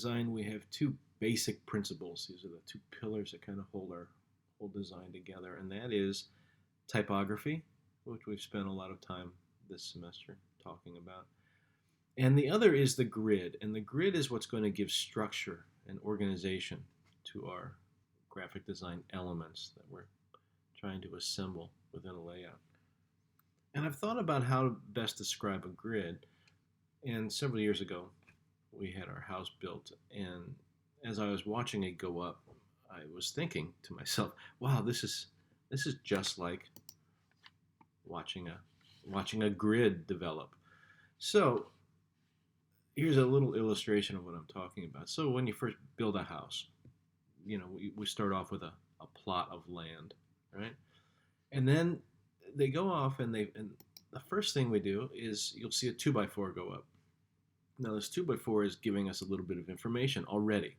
Design, we have two basic principles. These are the two pillars that kind of hold our whole design together, and that is typography, which we've spent a lot of time this semester talking about. And the other is the grid, and the grid is what's going to give structure and organization to our graphic design elements that we're trying to assemble within a layout. And I've thought about how to best describe a grid, and several years ago, we had our house built, and as I was watching it go up, I was thinking to myself, "Wow, this is just like watching a grid develop." So here's a little illustration of what I'm talking about. So when you first build a house, we start off with a plot of land, right? And then they go off, and the first thing we do is you'll see a two by four go up. Now, this 2x4 is giving us a little bit of information already,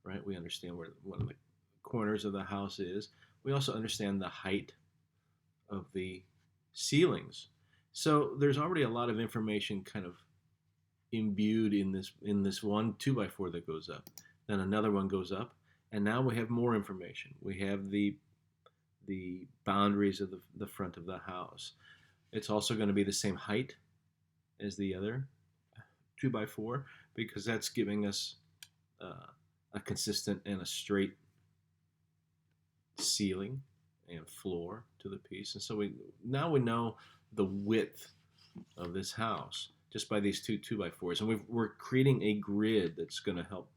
right? We understand where one of the corners of the house is. We also understand the height of the ceilings. So there's already a lot of information kind of imbued in this one 2x4 that goes up. Then another one goes up, and now we have more information. We have the boundaries of the front of the house. It's also going to be the same height as the other 2x4 because that's giving us a consistent and a straight ceiling and floor to the piece. And so we know the width of this house just by these two 2x4s, and we're creating a grid that's going to help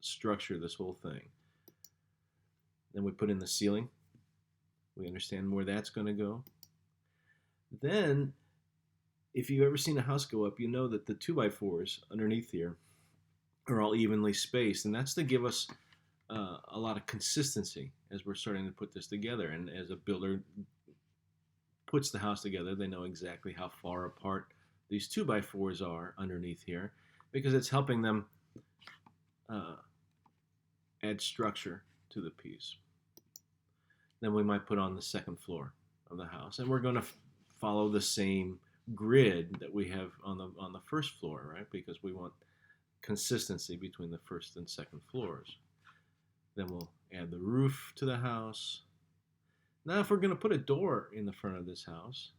structure this whole thing. Then we put in the ceiling. We understand where that's going to go. Then if you've ever seen a house go up, you know that the 2x4s underneath here are all evenly spaced, and that's to give us a lot of consistency as we're starting to put this together. And as a builder puts the house together, they know exactly how far apart these 2x4s are underneath here because it's helping them add structure to the piece. Then we might put on the second floor of the house, and we're going to follow the same grid that we have on the first floor, right? Because we want consistency between the first and second floors. Then we'll add the roof to the house. Now, if we're going to put a door in the front of this house,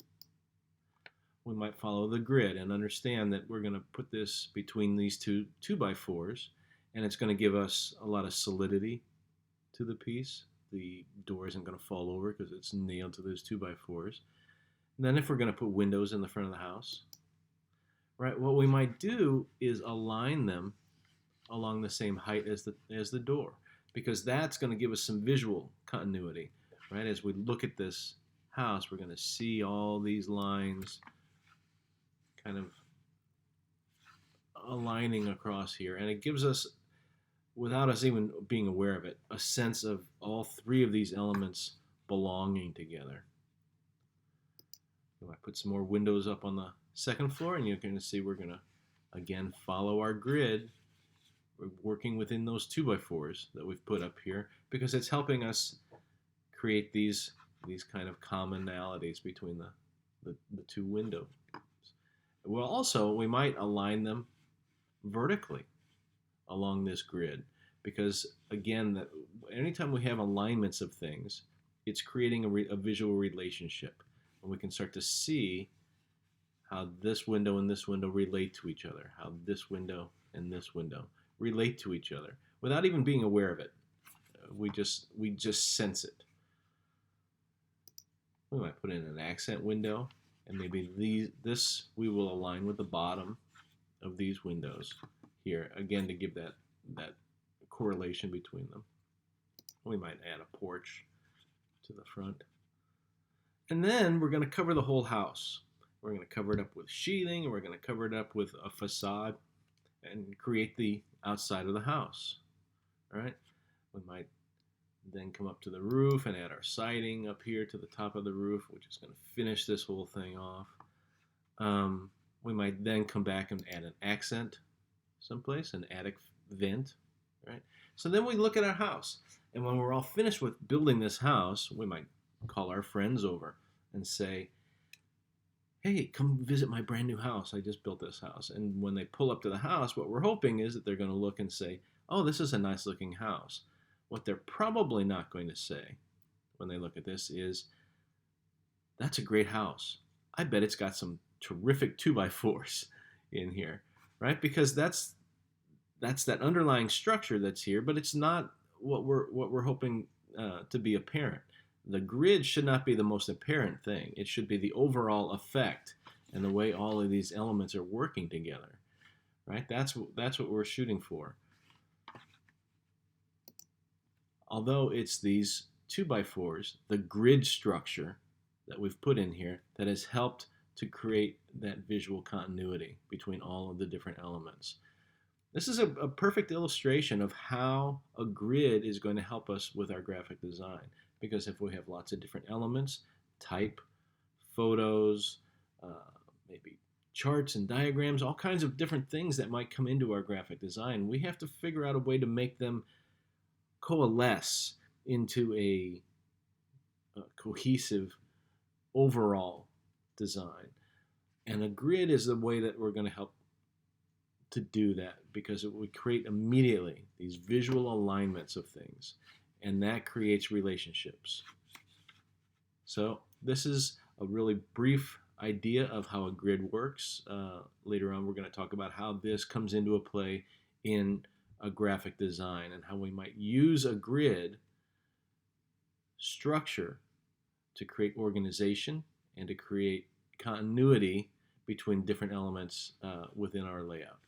we might follow the grid and understand that we're going to put this between these two 2x4s, and it's going to give us a lot of solidity to the piece. The door isn't going to fall over because it's nailed to those 2x4s. And then if we're going to put windows in the front of the house, right, what we might do is align them along the same height as the door, because that's going to give us some visual continuity, right? As we look at this house, we're going to see all these lines kind of aligning across here, and it gives us, without us even being aware of it, a sense of all three of these elements belonging together. I put some more windows up on the second floor, and you're going to see we're going to, again, follow our grid. We're working within those 2x4s that we've put up here because it's helping us create these kind of commonalities between the two windows. Well, also, we might align them vertically along this grid because, again, anytime we have alignments of things, it's creating a visual relationship. And we can start to see how this window and this window relate to each other, how this window and this window relate to each other without even being aware of it. We just sense it. We might put in an accent window, and maybe this we will align with the bottom of these windows here, again, to give that correlation between them. We might add a porch to the front. And then we're going to cover the whole house. We're going to cover it up with sheathing, and we're going to cover it up with a facade and create the outside of the house. All right? We might then come up to the roof and add our siding up here to the top of the roof, which is going to finish this whole thing off. We might then come back and add an accent someplace, an attic vent. Right? So then we look at our house. And when we're all finished with building this house, we might call our friends over and say, "Hey, come visit my brand new house. I just built this house." And when they pull up to the house, what we're hoping is that they're going to look and say, oh, this is a nice looking house. What they're probably not going to say when they look at this is, that's a great house. I bet it's got some terrific 2x4s in here, right? Because that's that underlying structure that's here, but it's not what we're hoping to be apparent. The grid should not be the most apparent thing. It should be the overall effect and the way all of these elements are working together, right? That's what we're shooting for. Although it's these 2x4s, the grid structure that we've put in here that has helped to create that visual continuity between all of the different elements. This is a perfect illustration of how a grid is going to help us with our graphic design. Because if we have lots of different elements, type, photos, maybe charts and diagrams, all kinds of different things that might come into our graphic design, we have to figure out a way to make them coalesce into a cohesive overall design. And a grid is the way that we're going to help to do that, because it would create immediately these visual alignments of things, and that creates relationships. So this is a really brief idea of how a grid works. Later on, we're going to talk about how this comes into a play in a graphic design and how we might use a grid structure to create organization and to create continuity between different elements within our layout.